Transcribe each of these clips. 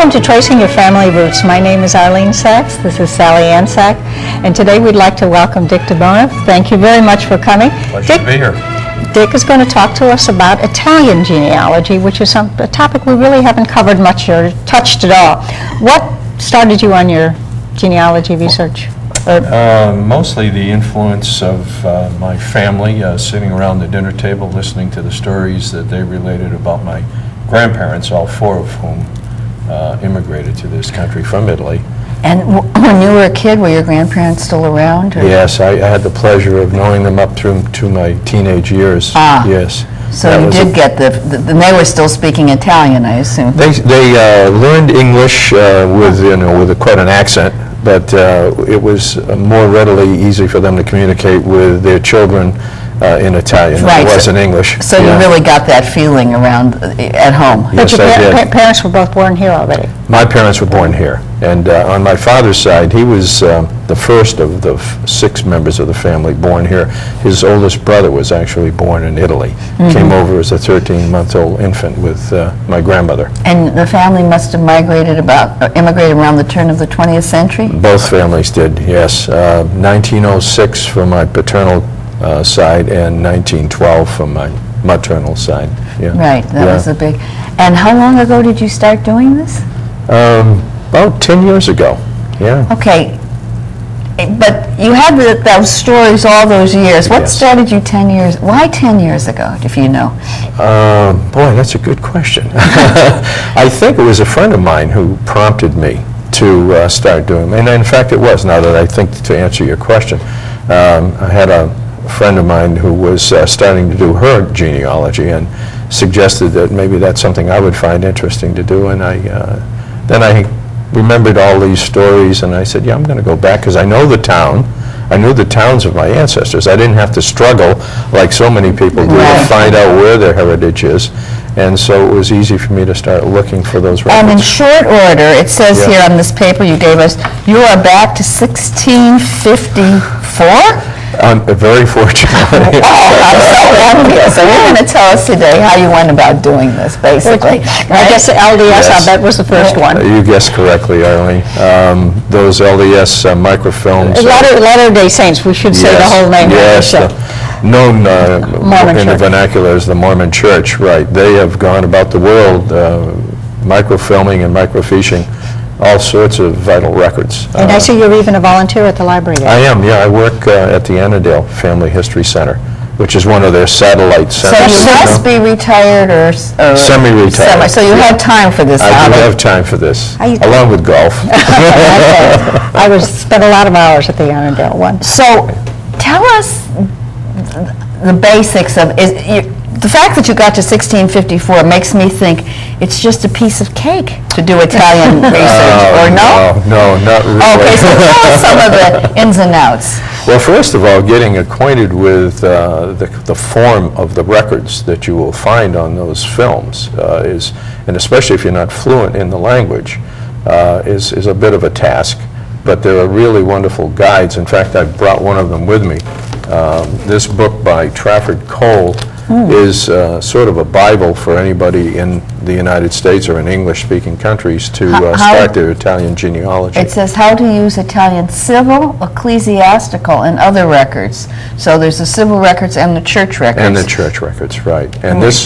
Welcome to Tracing Your Family Roots. My name is Arlene Sachs. This is Sally Ann Sachs. And today we'd like to welcome Dick DiBuono. Thank you very much for coming. Pleasure to be here. Dick is going to talk to us about Italian genealogy, which is a topic we really haven't covered much or touched at all. What started you on your genealogy research? Mostly the influence of my family, sitting around the dinner table listening to the stories that they related about my grandparents, all four of whom immigrated to this country from Italy. And when you were a kid, were your grandparents still around? Or? Yes, I had the pleasure of knowing them up through to my teenage years. Yes. So you did get and they were still speaking Italian, I assume. They learned English with quite an accent, but it was more readily easy for them to communicate with their children in Italian than it was in English. So you really got that feeling around at home. But your parents were both born here already? My parents were born here. And on my father's side, he was the first of the 6 members of the family born here. His oldest brother was actually born in Italy. Came over as a 13-month-old infant with my grandmother. And the family must have immigrated around the turn of the 20th century? Both families did, yes. 1906 for my paternal side and 1912 from my maternal side. Yeah. Right, that was a big... And how long ago did you start doing this? About 10 years ago, yeah. Okay, but you had those stories all those years. What started you 10 years, why 10 years ago, if you know? Boy, that's a good question. I think it was a friend of mine who prompted me to start doing it. And in fact it was, now that I think to answer your question. I had a friend of mine who was starting to do her genealogy and suggested that maybe that's something I would find interesting to do, and then I remembered all these stories, and I said, yeah, I'm going to go back, because I know the town. I knew the towns of my ancestors. I didn't have to struggle, like so many people do, to find out where their heritage is, and so it was easy for me to start looking for those records. And in short order, it says here on this paper you gave us, you are back to 1654? I'm very fortunate. I'm so envious. So you're going to tell us today how you went about doing this, basically. I guess the LDS, I bet, was the first one. You guessed correctly, Arlene. Those LDS microfilms. Latter-day Saints, we should say the whole name. Yes, known in the vernacular as the Mormon Church, right. They have gone about the world microfilming and microfiching all sorts of vital records. And I see you're even a volunteer at the library there. I am, yeah. I work at the Annandale Family History Center, which is one of their satellite centers. So you must be retired or semi-retired. So you have time for this. I do have time for this, along with golf. I spent a lot of hours at the Annandale one. So tell us the basics of the fact that you got to 1654 makes me think it's just a piece of cake to do Italian research, or no? No, not really. Okay, so tell us some of the ins and outs. Well, first of all, getting acquainted with the form of the records that you will find on those films and especially if you're not fluent in the language, is a bit of a task. But there are really wonderful guides. In fact, I brought one of them with me. This book by Trafford Cole is sort of a Bible for anybody in the United States or in English-speaking countries to start their Italian genealogy. It says how to use Italian civil, ecclesiastical, and other records. So there's the civil records and the church records. And the church records, right. And this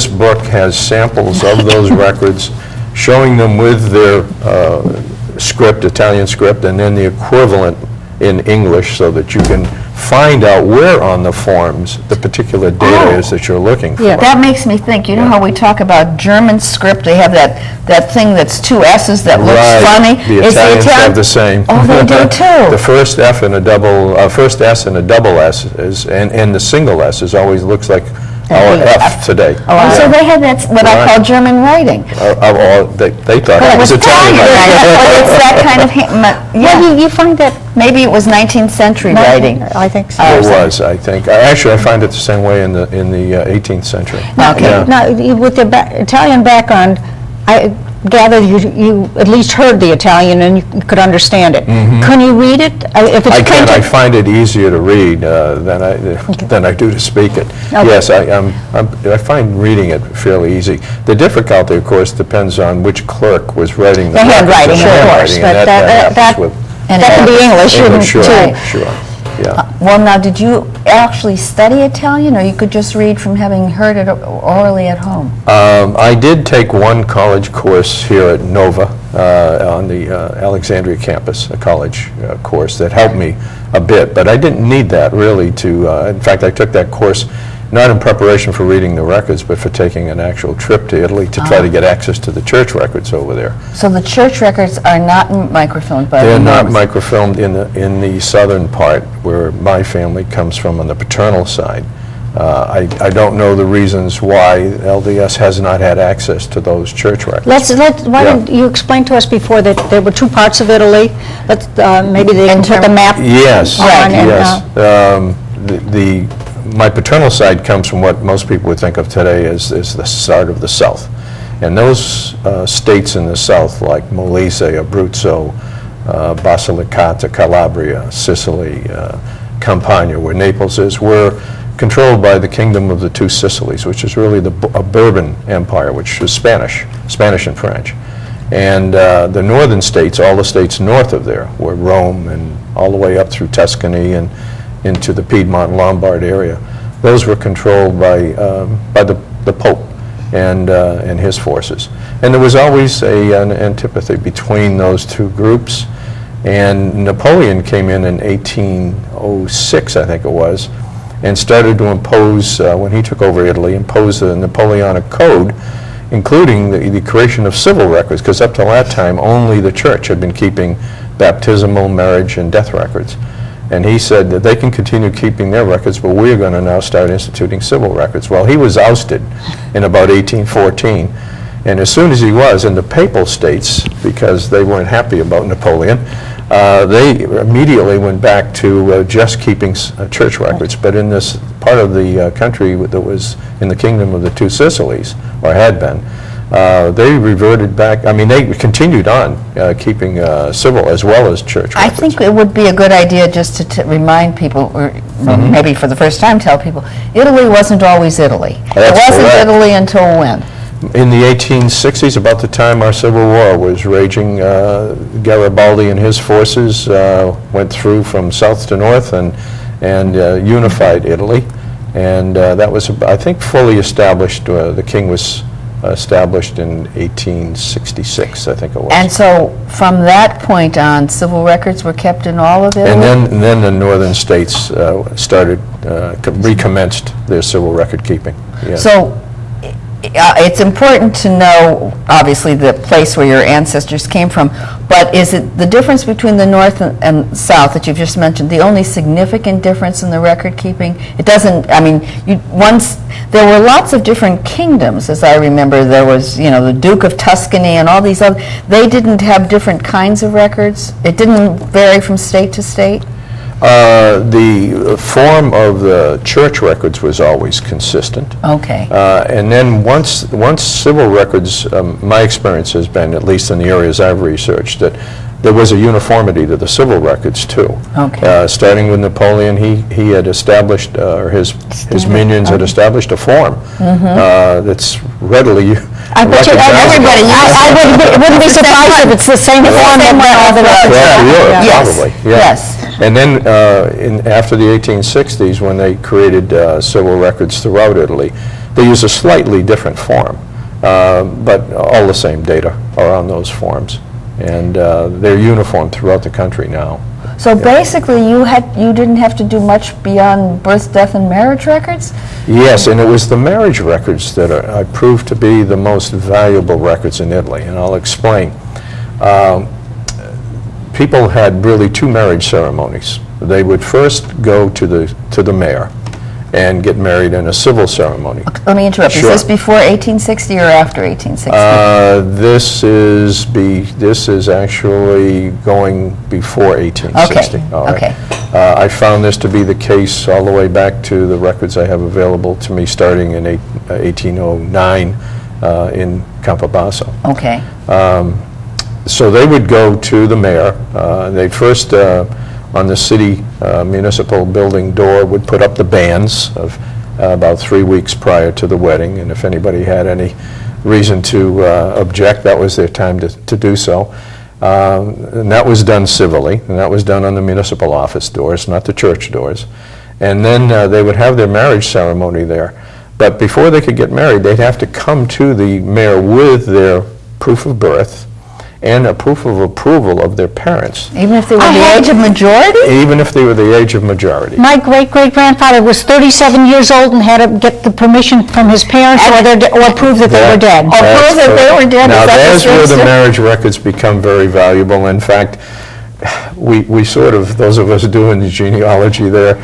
book has samples of those records, showing them with their script, Italian script, and then the equivalent in English, so that you can find out where on the forms the particular data is that you're looking for. Yeah, that makes me think, you know how we talk about German script, they have that thing that's 2 S's that looks funny? The Italians have the same. Oh, they do too. The first F and a double, first S and a double S and the single S always looks like our F today. Oh, so they had that, what I call German writing. They thought it was Italian writing. It's that kind of, Well, you find that maybe it was 19th century writing. I think so. It was, I think. Actually, I find it the same way in the 18th century. Now, with the Italian background, gather you at least heard the Italian and you could understand it. Can you read it? If it's I can. printed? I find it easier to read than I do to speak it. Okay. Yes, I find reading it fairly easy. The difficulty, of course, depends on which clerk was writing The handwriting, of course, but that can be English, Sure, too. sure, yeah. Well, now, did you actually study Italian, or you could just read from having heard it orally at home? I did take one college course here at Nova on the Alexandria campus, a college course that helped me a bit, but I didn't need that really to, in fact, I took that course not in preparation for reading the records, but for taking an actual trip to Italy to try to get access to the church records over there. So the church records are not microfilmed, but They're not enormous. microfilmed in the southern part where my family comes from on the paternal side. I don't know the reasons why LDS has not had access to those church records. Why don't you explain to us before that there were two parts of Italy? Maybe they can put the map Yes, on. yes. My paternal side comes from what most people would think of today as the start of the South. And those states in the South, like Molise, Abruzzo, Basilicata, Calabria, Sicily, Campania, where Naples is, were controlled by the Kingdom of the Two Sicilies, which is really a Bourbon Empire, which was Spanish and French. And the northern states, all the states north of there, were Rome and all the way up through Tuscany and into the Piedmont Lombard area. Those were controlled by the Pope and his forces. And there was always an antipathy between those two groups. And Napoleon came in 1806, I think it was, and started to impose, when he took over Italy, impose the Napoleonic Code, including the creation of civil records, because up till that time, only the church had been keeping baptismal, marriage, and death records. And he said that they can continue keeping their records, but we're going to now start instituting civil records. Well, he was ousted in about 1814. And as soon as he was, in the papal states, because they weren't happy about Napoleon, they immediately went back to just keeping church records. But in this part of the country that was in the Kingdom of the Two Sicilies, or had been, they reverted back. I mean, they continued on keeping civil as well as church records. I think it would be a good idea just to remind people, or maybe for the first time tell people, Italy wasn't always Italy. That's it wasn't correct. Italy until when? In the 1860s, about the time our Civil War was raging, Garibaldi and his forces went through from south to north and unified Italy. And that was, I think, fully established. The king was established in 1866, I think it was. And so from that point on, civil records were kept in all of Italy? And then the northern states recommenced their civil record keeping. Yeah. So it's important to know, obviously, the place where your ancestors came from, but is it the difference between the north and south that you've just mentioned, the only significant difference in the record keeping? It doesn't, I mean, once, there were lots of different kingdoms, as I remember. There was, the Duke of Tuscany and all these other, they didn't have different kinds of records? It didn't vary from state to state? The form of the church records was always consistent. Okay. And then once civil records, my experience has been, at least in the areas I've researched, that there was a uniformity to the civil records too. Okay. Starting with Napoleon, he had established, or his minions had established a form that's readily I bet you everybody, I wouldn't be surprised if it's the same form that all the records Throughout are. Europe, Yes. probably. Yeah. Yes. And then after the 1860s, when they created civil records throughout Italy, they used a slightly different form, but all the same data are on those forms. And they're uniform throughout the country now. So basically, you didn't have to do much beyond birth, death, and marriage records? Yes, and it was the marriage records that I proved to be the most valuable records in Italy, and I'll explain. People had really two marriage ceremonies. They would first go to the mayor and get married in a civil ceremony. Let me interrupt. Sure. Is this before 1860 or after 1860? This is actually going before 1860. Okay, All right. okay. I found this to be the case all the way back to the records I have available to me starting in 1809 in Campobasso. Okay. So they would go to the mayor. They'd first, on the city municipal building door, would put up the banns of about 3 weeks prior to the wedding, and if anybody had any reason to object, that was their time to do so. And that was done civilly, and that was done on the municipal office doors, not the church doors. And then they would have their marriage ceremony there. But before they could get married, they'd have to come to the mayor with their proof of birth and a proof of approval of their parents, Even if they were the age of majority? even if they were the age of majority. My great-great-grandfather was 37 years old and had to get the permission from his parents or prove that they were dead. Or prove that they were dead. Now, Is that the there's where the system? marriage records become very valuable. In fact, we sort of, those of us doing the genealogy there,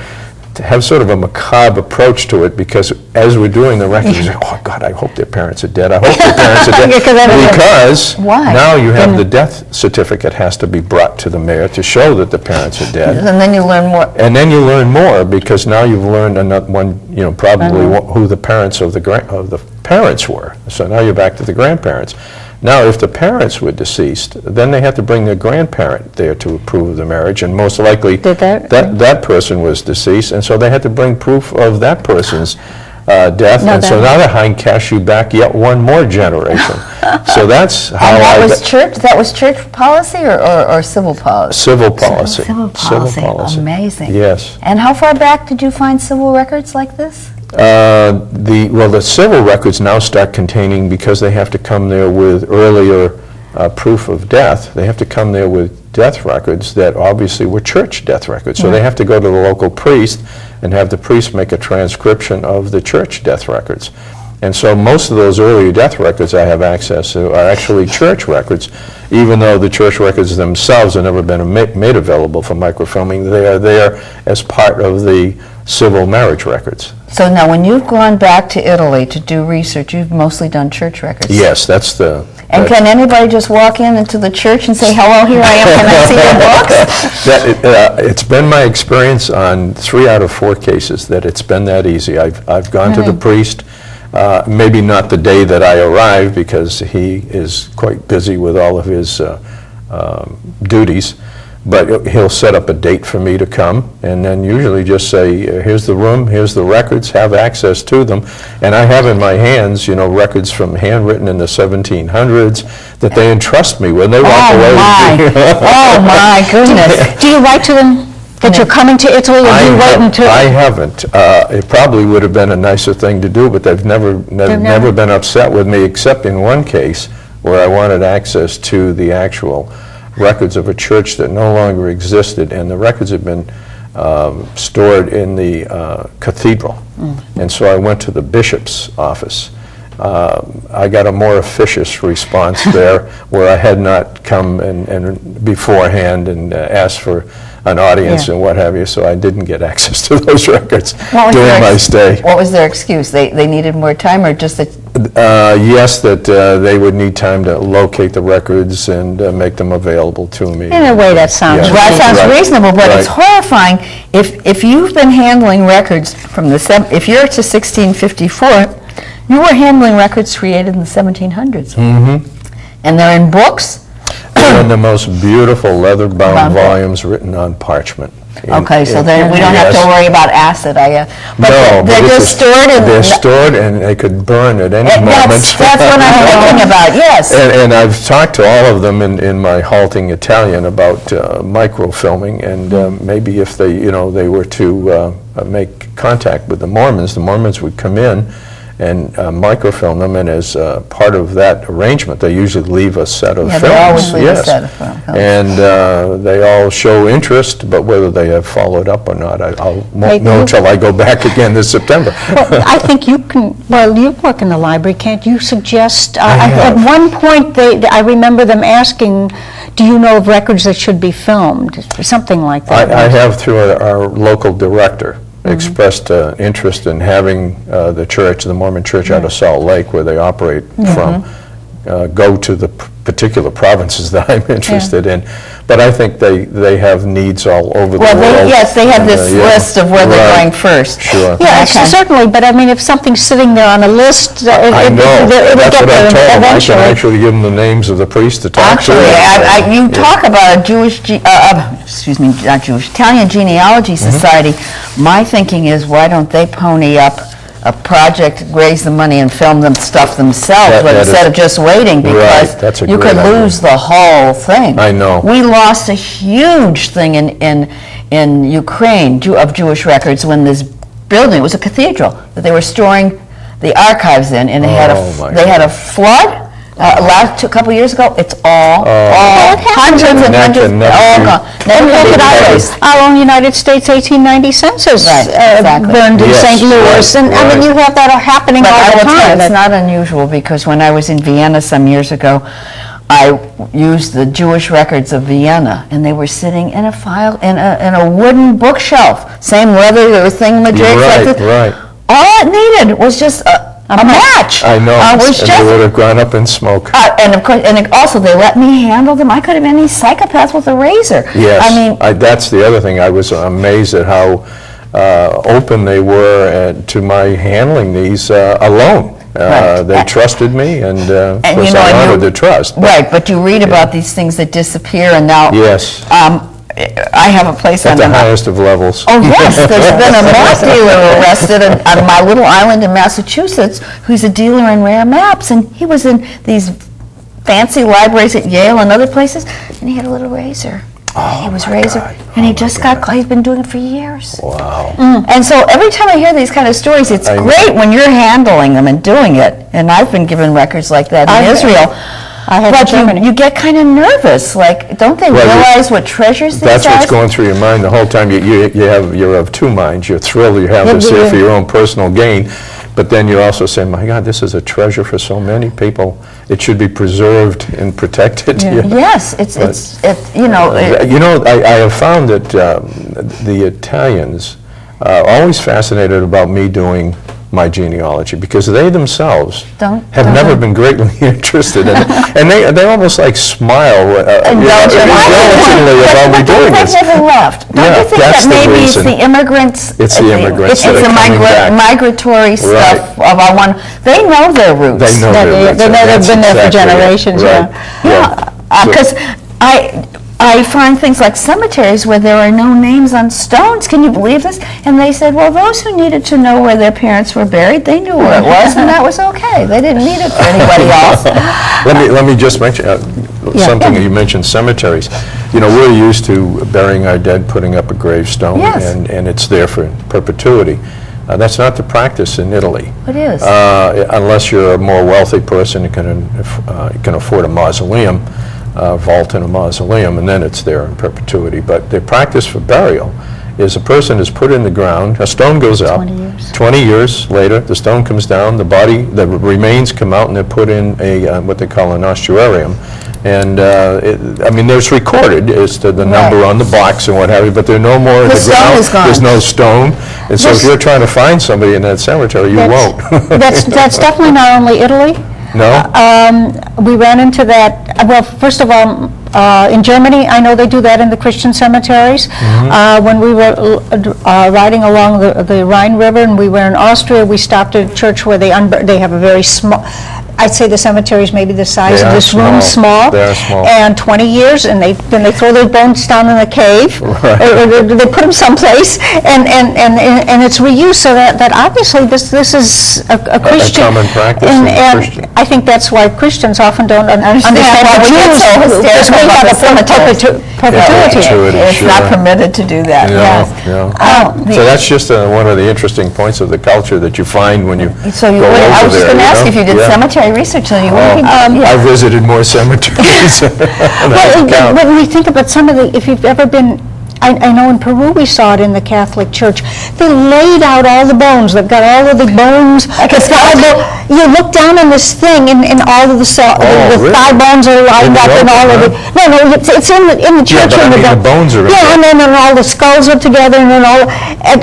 to have sort of a macabre approach to it, because as we're doing the records, you say, oh, God, I hope their parents are dead. I hope their parents are dead. Because Why? now you have the death certificate has to be brought to the mayor to show that the parents are dead. And then you learn more. And then you learn more, because now you've learned another one, probably who the parents of the parents were. So now you're back to the grandparents. Now, if the parents were deceased, then they had to bring their grandparent there to approve of the marriage, and most likely Did that? that person was deceased, and so they had to bring proof of that person's death, No, and so that- now they're hind cash you back yet one more generation. So that's how And that I... was church, policy or civil policy? Civil policy. Civil policy. Amazing. Yes. And how far back did you find civil records like this? The civil records now start containing, because they have to come there with earlier proof of death, they have to come there with death records that obviously were church death records. So they have to go to the local priest and have the priest make a transcription of the church death records. And so most of those earlier death records I have access to are actually church records, even though the church records themselves have never been made available for microfilming. They are there as part of the civil marriage records. So now, when you've gone back to Italy to do research, you've mostly done church records? Yes, that's the... And can anybody just walk into the church and say, hello, here I am, can I see your books? It's been my experience on 3 out of 4 cases that it's been that easy. I've gone to the priest, maybe not the day that I arrive, because he is quite busy with all of his duties, but he'll set up a date for me to come, and then usually just say, here's the room, here's the records, have access to them. And I have in my hands, records from handwritten in the 1700s that they entrust me when they walk away. Oh, my goodness. Do you write to them that you're coming to Italy, or do you wait until... I haven't. It probably would have been a nicer thing to do, but they've never been upset with me, except in one case where I wanted access to the actual records of a church that no longer existed, and the records had been stored in the cathedral. And so I went to the bishop's office. I got a more officious response there, where I had not come and beforehand and asked for an audience and what have you, so I didn't get access to those records during my stay. What was their excuse? They needed more time, or just that... Yes, that they would need time to locate the records and make them available to me. In a way, that sounds Yeah. Well, that sounds Right. reasonable, but it's Right. horrifying. If you've been handling records from if you're to 1654, you were handling records created in the 1700s. Mm-hmm. And they're in books? And the most beautiful leather-bound Bound book. volumes written on parchment. Okay, so then we don't have to Yes. worry about acid, but No, but they're it's just stored in... They're stored, and they could burn at any moment. That's what I'm thinking about, yes. And I've talked to all of them in my halting Italian about microfilming, and maybe if they were to make contact with the Mormons would come in and microfilm them, and as part of that arrangement, they usually leave a set of films. They always leave a Yes. set of films. And they all show interest, but whether they have followed up or not, I won't know until I go back again this September. Well, I think you can, you work in the library, can't you suggest, have. at one point, I remember them asking, do you know of records that should be filmed? Something like that. I have, through our local director, expressed interest in having the church, the Mormon church out of Salt Lake, where they operate from, go to the particular provinces that I'm interested in. But I think they have needs all over the world. Yes, they have this list of where they're going first. Sure. Yeah, certainly, but I mean, if something's sitting there on a list, I know. That's what I told them. I can actually give them the names of the priests to talk to. Actually, you talk about a Italian Genealogy Society. My thinking is, why don't they pony up a project, raise the money, and film them stuff themselves, but instead of just waiting, because you could lose the whole thing. I know. We lost a huge thing in Ukraine of Jewish records when this building, it was a cathedral, that they were storing the archives in, and they had a flood. A couple years ago, it's all hundreds and hundreds, all gone. And look at our own United States 1890 census burned in St. Louis, and I mean, you have that happening all the time. It's not unusual, because when I was in Vienna some years ago, I used the Jewish records of Vienna, and they were sitting in a file in a wooden bookshelf, same leather thingamajigs. Right. All it needed was just a match. I know, and they would have gone up in smoke. And of course, also they let me handle them. I could have been any psychopath with a razor. Yes, I mean, that's the other thing. I was amazed at how open they were to my handling these alone. They trusted me, and of course I honored the trust. Right, but you read about these things that disappear, and now I have a place at the highest of levels. Oh yes, there's been a map dealer arrested on my little island in Massachusetts who's a dealer in rare maps, and he was in these fancy libraries at Yale and other places, and he had a little razor. He was razor, and he just got caught. He's been doing it for years. Wow. And so every time I hear these kind of stories, it's great when you're handling them and doing it, and I've been given records like that in Israel. But you get kind of nervous, like, don't they realize what treasures these are? That's what's going through your mind the whole time. You're of two minds. You're thrilled you have this here for your own personal gain, but then you also say, my God, this is a treasure for so many people. It should be preserved and protected. Yes, it's you know. I have found that the Italians are always fascinated about me doing my genealogy, because they themselves have never been greatly interested in it, and they almost like smile indulgently about me doing this. They've never left. Don't you think that maybe it's the immigrants? It's the immigrants. It's the migratory stuff of our one. They know their roots. They know their roots. They've been there for generations. Because I find things like cemeteries where there are no names on stones. Can you believe this? And they said, well, those who needed to know where their parents were buried, they knew where it was, and that was okay. They didn't need it for anybody else. Let me just mention something. You mentioned cemeteries. You know, we're used to burying our dead, putting up a gravestone, and it's there for perpetuity. That's not the practice in Italy. It is. Unless you're a more wealthy person who can afford a mausoleum. Vault in a mausoleum, and then it's there in perpetuity. But the practice for burial is a person is put in the ground, a stone goes up, 20 years later, the stone comes down, the remains come out, and they're put in a what they call an ossuarium. And it's recorded as to the number on the box and what have you, but there are no more in the ground. There's no stone. And so if you're trying to find somebody in that cemetery, you won't. That's definitely not only Italy. No? We ran into that, well, first of all, in Germany, I know they do that in the Christian cemeteries. When we were riding along the Rhine River, and we were in Austria, we stopped at a church where they have a very small, I'd say the cemetery is maybe the size of this room, small. They are small. And 20 years, and then they throw their bones down in the cave. They put them someplace, and it's reused, so that obviously this is a Christian. A common practice and I think that's why Christians often don't understand why Jews because we have a perpetuity. It's not permitted to do that. So that's just one of the interesting points of the culture that you find when you go over there. I was just going to ask if you did cemetery research, so you wouldn't be. I visited more cemeteries. When we think about some of the, if you've ever been, I know in Peru we saw it in the Catholic Church. They laid out all the bones. They've got all of the bones. You look down on this thing, and all of the really? thigh bones are lined up, and all of it. No, it's in the church. Yeah, but the bones are in yeah, there. and then all the skulls are together, and then all. And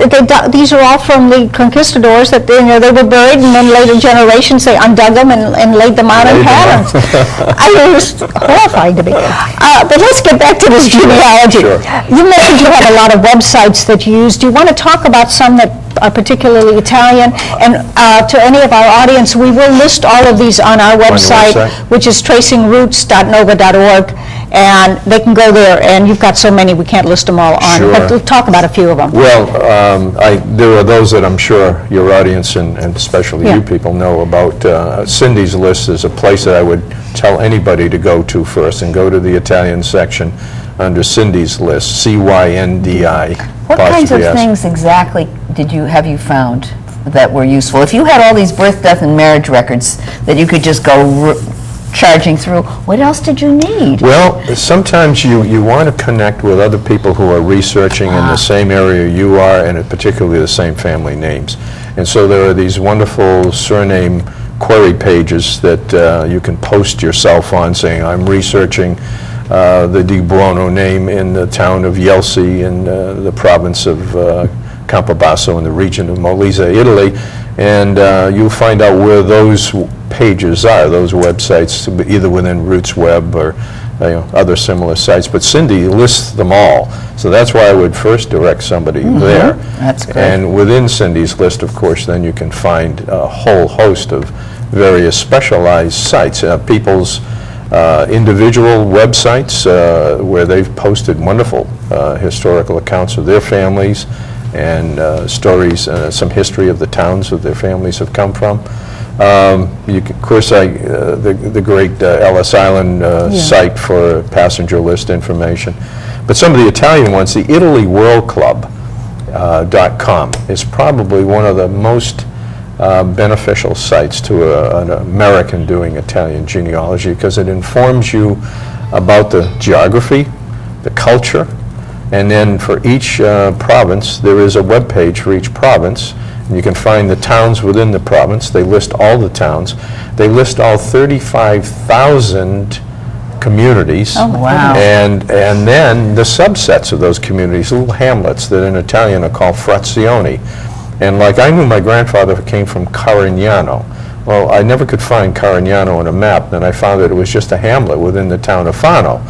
these are all from the conquistadors that they were buried, and then later generations they undug them and laid them out in patterns. It was horrifying to me. But let's get back to this genealogy. Sure. You mentioned you have a lot of websites that you use. Do you want to talk about some that are particularly Italian? And to any of our audience, we will list all of these on our website, which is tracingroots.nova.org. And they can go there, and you've got so many, we can't list them all on. Sure. But we'll talk about a few of them. Well, there are those that I'm sure your audience and especially you people know about. Cindy's List is a place that I would tell anybody to go to first, and go to the Italian section under Cindy's List, CYNDI. What kinds of things exactly have you found that were useful? If you had all these birth, death, and marriage records that you could just go charging through, what else did you need? Well, sometimes you want to connect with other people who are researching in the same area you are, and particularly the same family names. And so there are these wonderful surname query pages that you can post yourself on, saying, I'm researching the DiBuono name in the town of Yelsi in the province of Campobasso in the region of Molise, Italy, and you'll find out where those pages are, those websites, either within Roots Web or other similar sites. But Cindy lists them all, so that's why I would first direct somebody there. That's good. And within Cindy's List, of course, then you can find a whole host of various specialized sites, people's individual websites where they've posted wonderful historical accounts of their families and stories, some history of the towns that their families have come from. Of course, the great Ellis Island site for passenger list information. But some of the Italian ones, the ItalyWorldClub.com is probably one of the most beneficial sites to an American doing Italian genealogy, because it informs you about the geography, the culture, and then for each province, there is a web page for each province. And you can find the towns within the province. They list all the towns. They list all 35,000 communities. Oh, wow. And then the subsets of those communities, little hamlets that in Italian are called frazioni. And like I knew my grandfather came from Carignano. Well, I never could find Carignano on a map. Then I found that it was just a hamlet within the town of Fano.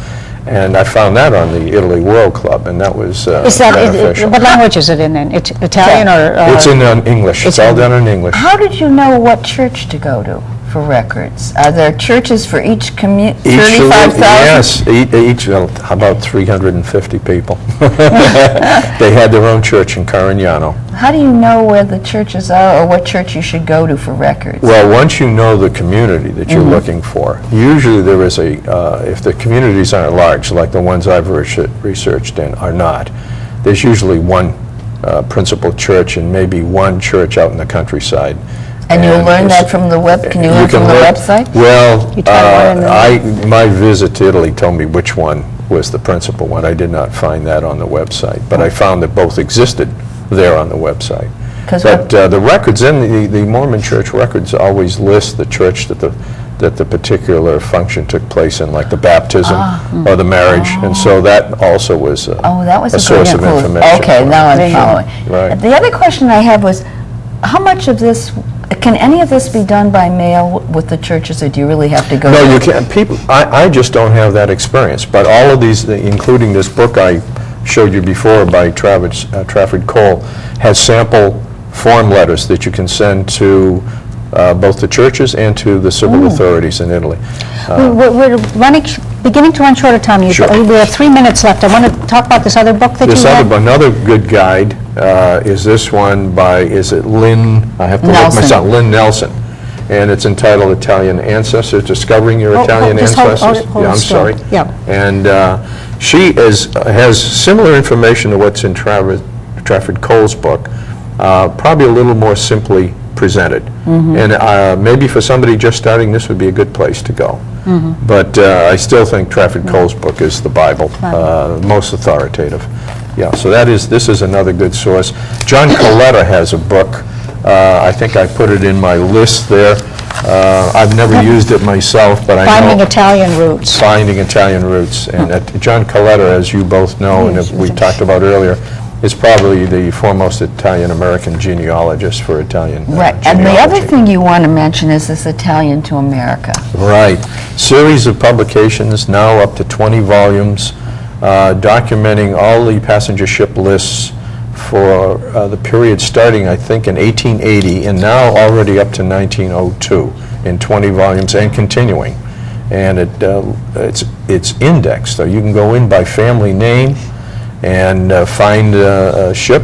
And I found that on the Italy World Club, and that was beneficial. What language is it in then? It's Italian or? It's in English. It's all done in English. How did you know what church to go to for records? Are there churches for each community? 35,000? Yes, each about 350 people. They had their own church in Carignano. How do you know where the churches are, or what church you should go to for records? Well, once you know the community that you're looking for, usually there is if the communities aren't large, like the ones I've researched in are not, there's usually one principal church and maybe one church out in the countryside. And you'll learn that from the web? Can you learn from the website? Well, my visit to Italy told me which one was the principal one. I did not find that on the website, but I found that both existed there on the website. But the records in the Mormon Church records always list the church that the particular function took place in, like the baptism or the marriage, and so that also was a source of information. Okay, now I'm following. Right. The other question I had was, how much of this, can any of this be done by mail with the churches, or do you really have to go? No, you can't. I just don't have that experience, but all of these, including this book I showed you before by Trafford Cole, has sample form letters that you can send to both the churches and to the civil authorities in Italy. We're beginning to run short of time. Sure. We have 3 minutes left. I want to talk about this other book that you have. Another good guide is this one by, is it Lynn? I have to look myself. Lynn Nelson. And it's entitled Italian Ancestors, Discovering Your Italian Ancestors. Hold I'm sorry. Yeah. And she has similar information to what's in Trafford Cole's book, probably a little more simply presented. And maybe for somebody just starting, this would be a good place to go. But I still think Trafford Cole's book is the Bible, most authoritative. Yeah, so this is another good source. John Coletta has a book. I think I put it in my list there. I've never used it myself, but I know... Finding Italian Roots. Finding Italian Roots. And John Coletta, as you both know, and as we talked about earlier, is probably the foremost Italian-American genealogist for Italian Right, and the other thing you want to mention is this Italian to America. Right. Series of publications, now up to 20 volumes, documenting all the passenger ship lists for the period starting, I think, in 1880, and now already up to 1902 in 20 volumes and continuing. And it's indexed, so you can go in by family name and find a ship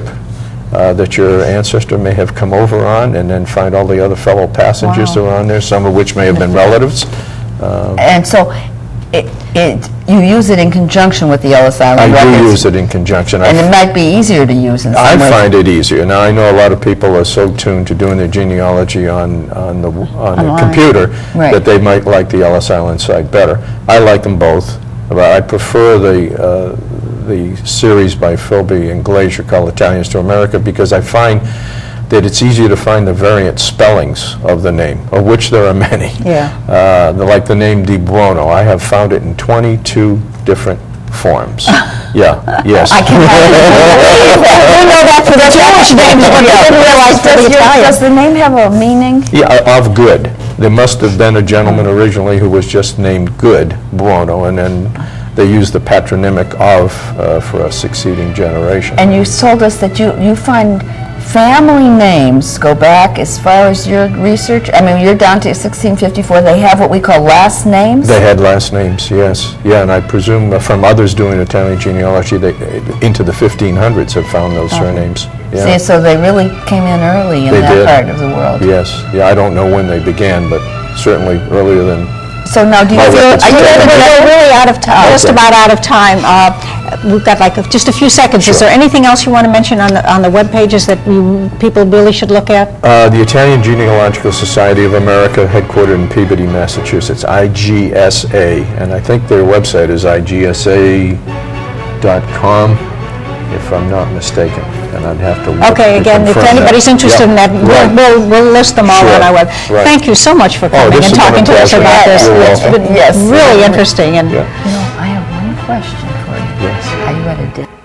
that your ancestor may have come over on, and then find all the other fellow passengers who are on there, some of which may have been relatives. And so you use it in conjunction with the Ellis Island I records. do use it in conjunction. And it might be easier to use in some I ways. find it easier. Now, I know a lot of people are so tuned to doing their genealogy on the computer that they might like the Ellis Island site better. I like them both, but I prefer the series by Philby and Glazier called Italians to America, because I find that it's easier to find the variant spellings of the name, of which there are many. Yeah. Like the name DiBuono, I have found it in 22 different forms. Yeah, yes. I can believe that. We know that for the Jewish names, but we didn't realize for the Italian. Does the name have a meaning? Yeah, of good. There must have been a gentleman originally who was just named Good, Buono, and then they used the patronymic of for a succeeding generation. And you told us that you find family names go back as far as your research. I mean, you're down to 1654. They have what we call last names? They had last names, yes. Yeah, and I presume from others doing Italian genealogy, they into the 1500s have found those surnames. Yeah. See, so they really came in early in They that did. part of the world. Yes. Yeah, I don't know when they began, but certainly earlier than... So now, do you My feel, records are you tell ready me. to We're really out of time, just Okay. about out of time. We've got like just a few seconds. Is Sure. there anything else you want to mention on the web pages that people really should look at? The Italian Genealogical Society of America, headquartered in Peabody, Massachusetts, IGSA, and I think their website is igsa.com, if I'm not mistaken, and I'd have to look Okay, to again, if confirm anybody's that. interested in that, Right. we'll list them all Sure. on our web. Right. Thank you so much for coming this and has been talking a to us pleasure. about this. You're It's welcome. been Yes. really interesting. And Yeah. I have one question for you. Yes. Are you ready to